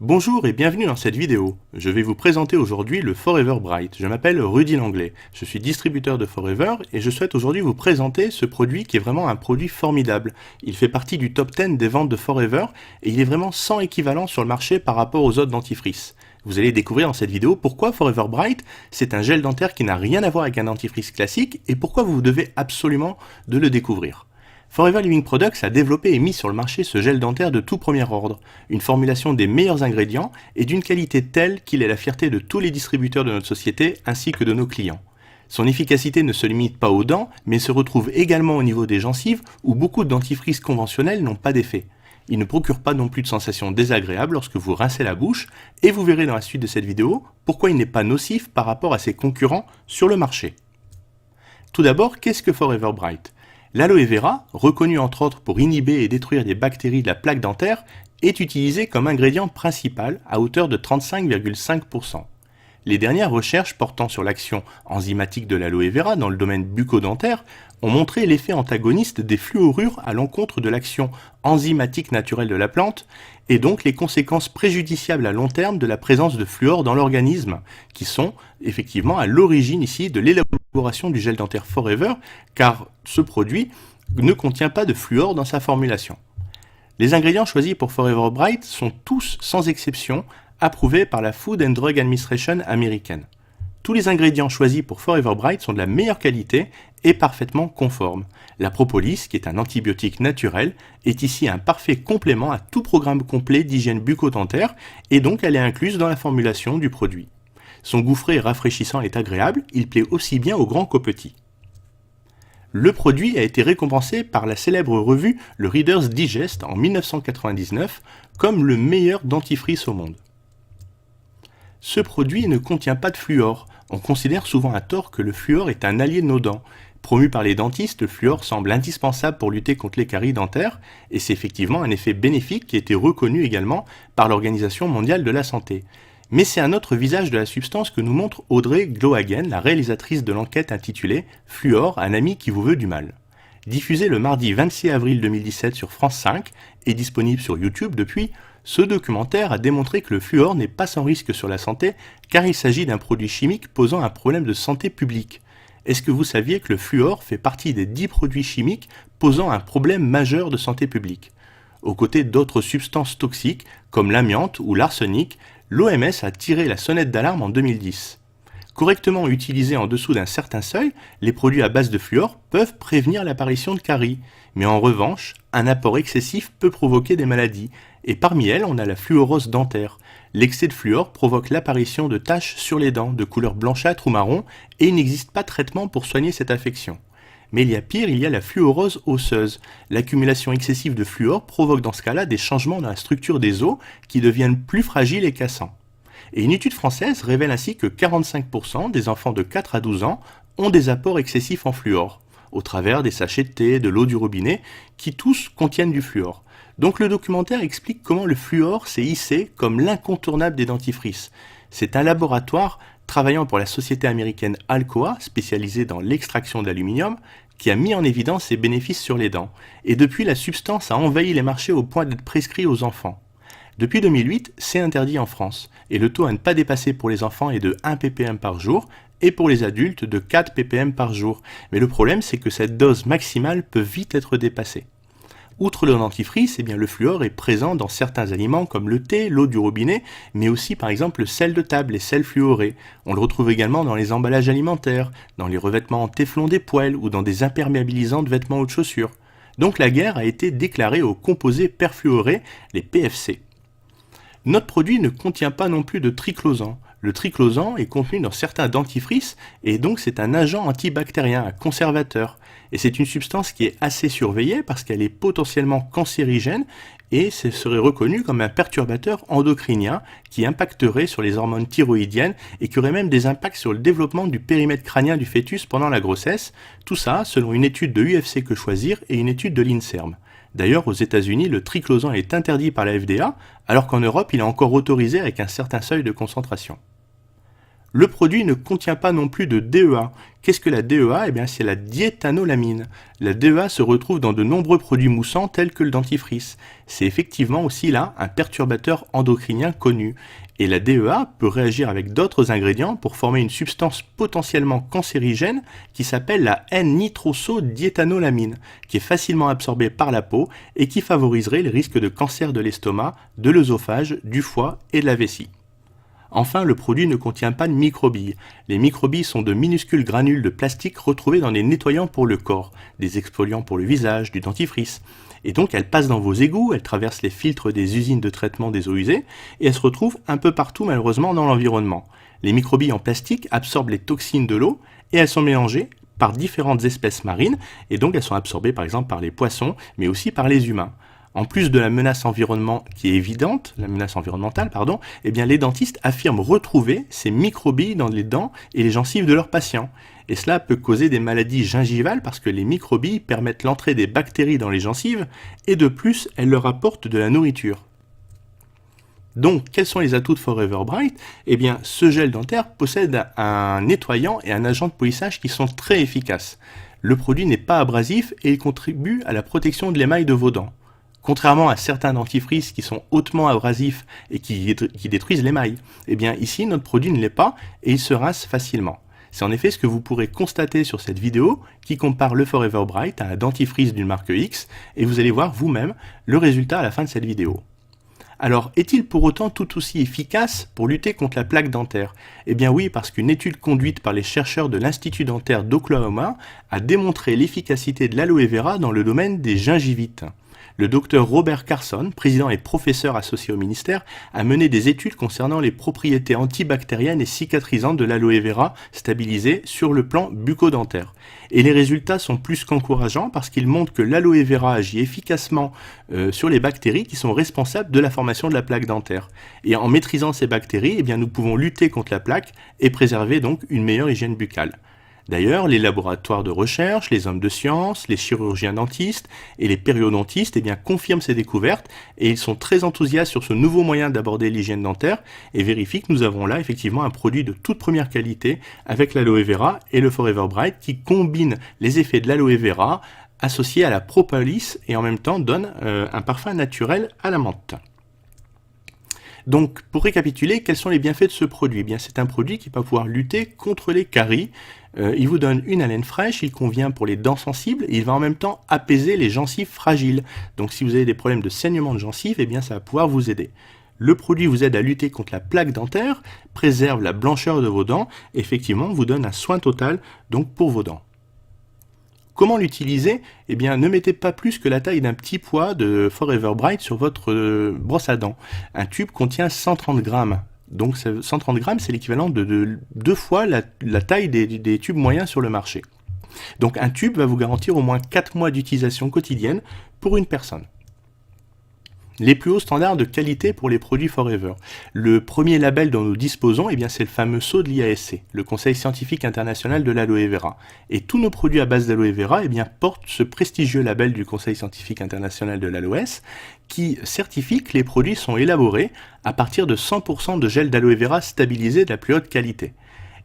Bonjour et bienvenue dans cette vidéo. Je vais vous présenter aujourd'hui le Forever Bright. Je m'appelle Rudy Langlais. Je suis distributeur de Forever et je souhaite aujourd'hui vous présenter ce produit qui est vraiment un produit formidable. Il fait partie du top 10 des ventes de Forever et il est vraiment sans équivalent sur le marché par rapport aux autres dentifrices. Vous allez découvrir dans cette vidéo pourquoi Forever Bright, c'est un gel dentaire qui n'a rien à voir avec un dentifrice classique et pourquoi vous devez absolument de le découvrir. Forever Living Products a développé et mis sur le marché ce gel dentaire de tout premier ordre, une formulation des meilleurs ingrédients et d'une qualité telle qu'il est la fierté de tous les distributeurs de notre société ainsi que de nos clients. Son efficacité ne se limite pas aux dents, mais se retrouve également au niveau des gencives où beaucoup de dentifrices conventionnels n'ont pas d'effet. Il ne procure pas non plus de sensations désagréables lorsque vous rincez la bouche, et vous verrez dans la suite de cette vidéo pourquoi il n'est pas nocif par rapport à ses concurrents sur le marché. Tout d'abord, qu'est-ce que Forever Bright ? L'aloe vera, reconnu entre autres pour inhiber et détruire les bactéries de la plaque dentaire, est utilisé comme ingrédient principal à hauteur de 35,5%. Les dernières recherches portant sur l'action enzymatique de l'aloe vera dans le domaine bucco-dentaire ont montré l'effet antagoniste des fluorures à l'encontre de l'action enzymatique naturelle de la plante et donc les conséquences préjudiciables à long terme de la présence de fluor dans l'organisme, qui sont effectivement à l'origine ici de l'élaboration du gel dentaire Forever, car ce produit ne contient pas de fluor dans sa formulation. Les ingrédients choisis pour Forever Bright sont tous, sans exception, approuvés par la Food and Drug Administration américaine. Tous les ingrédients choisis pour Forever Bright sont de la meilleure qualité et parfaitement conformes. La propolis, qui est un antibiotique naturel, est ici un parfait complément à tout programme complet d'hygiène bucco-dentaire et donc elle est incluse dans la formulation du produit. Son goût frais et rafraîchissant est agréable, il plaît aussi bien aux grands qu'aux petits. Le produit a été récompensé par la célèbre revue le Reader's Digest en 1999 comme le meilleur dentifrice au monde. Ce produit ne contient pas de fluor. On considère souvent à tort que le fluor est un allié de nos dents. Promu par les dentistes, le fluor semble indispensable pour lutter contre les caries dentaires et c'est effectivement un effet bénéfique qui a été reconnu également par l'Organisation mondiale de la santé. Mais c'est un autre visage de la substance que nous montre Audrey Glohagen, la réalisatrice de l'enquête intitulée « Fluor, un ami qui vous veut du mal ». Diffusée le mardi 26 avril 2017 sur France 5 et disponible sur YouTube depuis, ce documentaire a démontré que le fluor n'est pas sans risque sur la santé car il s'agit d'un produit chimique posant un problème de santé publique. Est-ce que vous saviez que le fluor fait partie des 10 produits chimiques posant un problème majeur de santé publique ? Aux côtés d'autres substances toxiques comme l'amiante ou l'arsenic, l'OMS a tiré la sonnette d'alarme en 2010. Correctement utilisés en dessous d'un certain seuil, les produits à base de fluor peuvent prévenir l'apparition de caries. Mais en revanche, un apport excessif peut provoquer des maladies, et parmi elles, on a la fluorose dentaire. L'excès de fluor provoque l'apparition de taches sur les dents de couleur blanchâtre ou marron, et il n'existe pas de traitement pour soigner cette affection. Mais il y a pire, il y a la fluorose osseuse. L'accumulation excessive de fluor provoque dans ce cas-là des changements dans la structure des os qui deviennent plus fragiles et cassants. Et une étude française révèle ainsi que 45% des enfants de 4 à 12 ans ont des apports excessifs en fluor, au travers des sachets de thé, de l'eau du robinet, qui tous contiennent du fluor. Donc le documentaire explique comment le fluor s'est hissé comme l'incontournable des dentifrices. C'est un laboratoire travaillant pour la société américaine Alcoa, spécialisée dans l'extraction d'aluminium, qui a mis en évidence ses bénéfices sur les dents. Et depuis, la substance a envahi les marchés au point d'être prescrit aux enfants. Depuis 2008, c'est interdit en France, et le taux à ne pas dépasser pour les enfants est de 1 ppm par jour, et pour les adultes de 4 ppm par jour. Mais le problème, c'est que cette dose maximale peut vite être dépassée. Outre le dentifrice, le fluor est présent dans certains aliments comme le thé, l'eau du robinet, mais aussi par exemple le sel de table, les sels fluorés. On le retrouve également dans les emballages alimentaires, dans les revêtements en téflon des poêles ou dans des imperméabilisants de vêtements ou de chaussures. Donc la guerre a été déclarée aux composés perfluorés, les PFC. Notre produit ne contient pas non plus de triclosan. Le triclosan est contenu dans certains dentifrices et donc c'est un agent antibactérien, un conservateur. Et c'est une substance qui est assez surveillée parce qu'elle est potentiellement cancérigène et ce serait reconnu comme un perturbateur endocrinien qui impacterait sur les hormones thyroïdiennes et qui aurait même des impacts sur le développement du périmètre crânien du fœtus pendant la grossesse. Tout ça selon une étude de UFC Que Choisir et une étude de l'INSERM. D'ailleurs, aux États-Unis, le triclosan est interdit par la FDA, alors qu'en Europe, il est encore autorisé avec un certain seuil de concentration. Le produit ne contient pas non plus de DEA. Qu'est-ce que la DEA? Eh bien, c'est la diéthanolamine. La DEA se retrouve dans de nombreux produits moussants tels que le dentifrice. C'est effectivement aussi là un perturbateur endocrinien connu. Et la DEA peut réagir avec d'autres ingrédients pour former une substance potentiellement cancérigène qui s'appelle la N-nitrosodiéthanolamine, qui est facilement absorbée par la peau et qui favoriserait les risques de cancer de l'estomac, de l'œsophage, du foie et de la vessie. Enfin, le produit ne contient pas de microbilles. Les microbilles sont de minuscules granules de plastique retrouvés dans des nettoyants pour le corps, des exfoliants pour le visage, du dentifrice. Et donc elles passent dans vos égouts, elles traversent les filtres des usines de traitement des eaux usées et elles se retrouvent un peu partout malheureusement dans l'environnement. Les microbilles en plastique absorbent les toxines de l'eau et elles sont mélangées par différentes espèces marines et donc elles sont absorbées par exemple par les poissons mais aussi par les humains. En plus de la menace qui est évidente, eh bien les dentistes affirment retrouver ces microbilles dans les dents et les gencives de leurs patients. Et cela peut causer des maladies gingivales parce que les microbilles permettent l'entrée des bactéries dans les gencives et de plus, elles leur apportent de la nourriture. Donc, quels sont les atouts de Forever Bright? Eh bien, ce gel dentaire possède un nettoyant et un agent de polissage qui sont très efficaces. Le produit n'est pas abrasif et il contribue à la protection de l'émail de vos dents. Contrairement à certains dentifrices qui sont hautement abrasifs et qui détruisent l'émail, eh bien ici notre produit ne l'est pas et il se rince facilement. C'est en effet ce que vous pourrez constater sur cette vidéo qui compare le Forever Bright à un dentifrice d'une marque X et vous allez voir vous-même le résultat à la fin de cette vidéo. Alors, est-il pour autant tout aussi efficace pour lutter contre la plaque dentaire? Eh bien oui, parce qu'une étude conduite par les chercheurs de l'Institut dentaire d'Oklahoma a démontré l'efficacité de l'aloe vera dans le domaine des gingivites. Le docteur Robert Carson, président et professeur associé au ministère, a mené des études concernant les propriétés antibactériennes et cicatrisantes de l'aloe vera stabilisée sur le plan bucco-dentaire. Et les résultats sont plus qu'encourageants parce qu'ils montrent que l'aloe vera agit efficacement sur les bactéries qui sont responsables de la formation de la plaque dentaire. Et en maîtrisant ces bactéries, eh bien, nous pouvons lutter contre la plaque et préserver donc une meilleure hygiène buccale. D'ailleurs, les laboratoires de recherche, les hommes de science, les chirurgiens dentistes et les périodontistes confirment ces découvertes et ils sont très enthousiastes sur ce nouveau moyen d'aborder l'hygiène dentaire et vérifient que nous avons là effectivement un produit de toute première qualité avec l'aloe vera et le Forever Bright qui combine les effets de l'aloe vera associés à la propolis et en même temps donne un parfum naturel à la menthe. Donc, pour récapituler, quels sont les bienfaits de ce produit? Eh bien, c'est un produit qui va pouvoir lutter contre les caries. Il vous donne une haleine fraîche, il convient pour les dents sensibles et il va en même temps apaiser les gencives fragiles. Donc, si vous avez des problèmes de saignement de gencives, eh bien, ça va pouvoir vous aider. Le produit vous aide à lutter contre la plaque dentaire, préserve la blancheur de vos dents, et effectivement, vous donne un soin total donc pour vos dents. Comment l'utiliser? Eh bien, ne mettez pas plus que la taille d'un petit pois de Forever Bright sur votre brosse à dents. Un tube contient 130 grammes. Donc 130 grammes, c'est l'équivalent de 2 fois la taille des tubes moyens sur le marché. Donc un tube va vous garantir au moins 4 mois d'utilisation quotidienne pour une personne. Les plus hauts standards de qualité pour les produits Forever. Le premier label dont nous disposons, eh bien, c'est le fameux sceau de l'IASC, le Conseil scientifique international de l'aloe vera. Et tous nos produits à base d'aloe vera eh bien, portent ce prestigieux label du Conseil scientifique international de l'ALOS qui certifie que les produits sont élaborés à partir de 100% de gel d'aloe vera stabilisé de la plus haute qualité.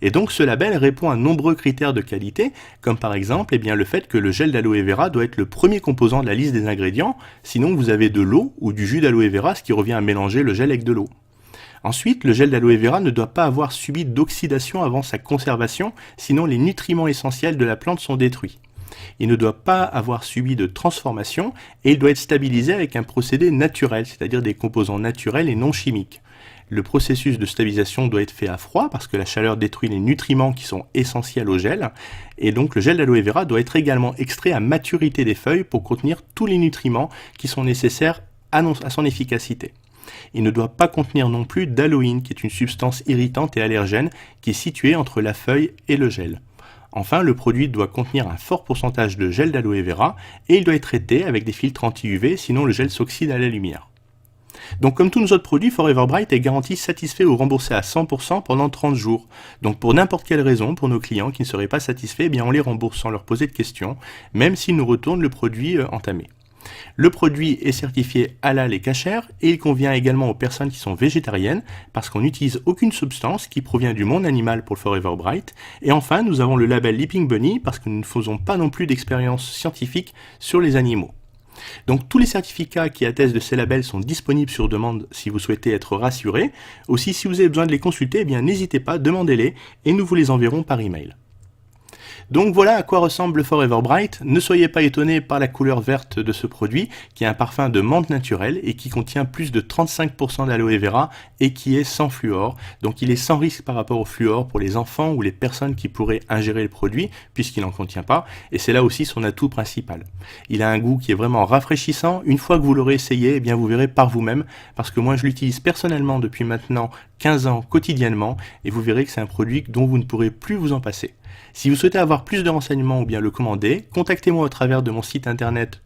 Et donc ce label répond à nombreux critères de qualité, comme par exemple eh bien, le fait que le gel d'aloe vera doit être le premier composant de la liste des ingrédients, sinon vous avez de l'eau ou du jus d'aloe vera, ce qui revient à mélanger le gel avec de l'eau. Ensuite, le gel d'aloe vera ne doit pas avoir subi d'oxydation avant sa conservation, sinon les nutriments essentiels de la plante sont détruits. Il ne doit pas avoir subi de transformation et il doit être stabilisé avec un procédé naturel, c'est-à-dire des composants naturels et non chimiques. Le processus de stabilisation doit être fait à froid parce que la chaleur détruit les nutriments qui sont essentiels au gel. Et donc le gel d'aloe vera doit être également extrait à maturité des feuilles pour contenir tous les nutriments qui sont nécessaires à son efficacité. Il ne doit pas contenir non plus d'aloïne qui est une substance irritante et allergène qui est située entre la feuille et le gel. Enfin, le produit doit contenir un fort pourcentage de gel d'aloe vera et il doit être traité avec des filtres anti-UV, sinon le gel s'oxyde à la lumière. Donc comme tous nos autres produits, Forever Bright est garanti satisfait ou remboursé à 100% pendant 30 jours. Donc pour n'importe quelle raison, pour nos clients qui ne seraient pas satisfaits, eh bien on les rembourse sans leur poser de questions, même s'ils nous retournent le produit entamé. Le produit est certifié halal et kasher et il convient également aux personnes qui sont végétariennes parce qu'on n'utilise aucune substance qui provient du monde animal pour le Forever Bright. Et enfin, nous avons le label Leaping Bunny parce que nous ne faisons pas non plus d'expériences scientifiques sur les animaux. Donc tous les certificats qui attestent de ces labels sont disponibles sur demande si vous souhaitez être rassuré. Aussi, si vous avez besoin de les consulter, eh bien n'hésitez pas, demandez-les et nous vous les enverrons par email. Donc voilà à quoi ressemble le Forever Bright. Ne soyez pas étonnés par la couleur verte de ce produit, qui est un parfum de menthe naturelle et qui contient plus de 35% d'aloe vera et qui est sans fluor. Donc il est sans risque par rapport au fluor pour les enfants ou les personnes qui pourraient ingérer le produit, puisqu'il n'en contient pas, et c'est là aussi son atout principal. Il a un goût qui est vraiment rafraîchissant. Une fois que vous l'aurez essayé, eh bien vous verrez par vous-même, parce que moi je l'utilise personnellement depuis maintenant 15 ans quotidiennement, et vous verrez que c'est un produit dont vous ne pourrez plus vous en passer. Si vous souhaitez avoir plus de renseignements ou bien le commander, contactez-moi au travers de mon site internet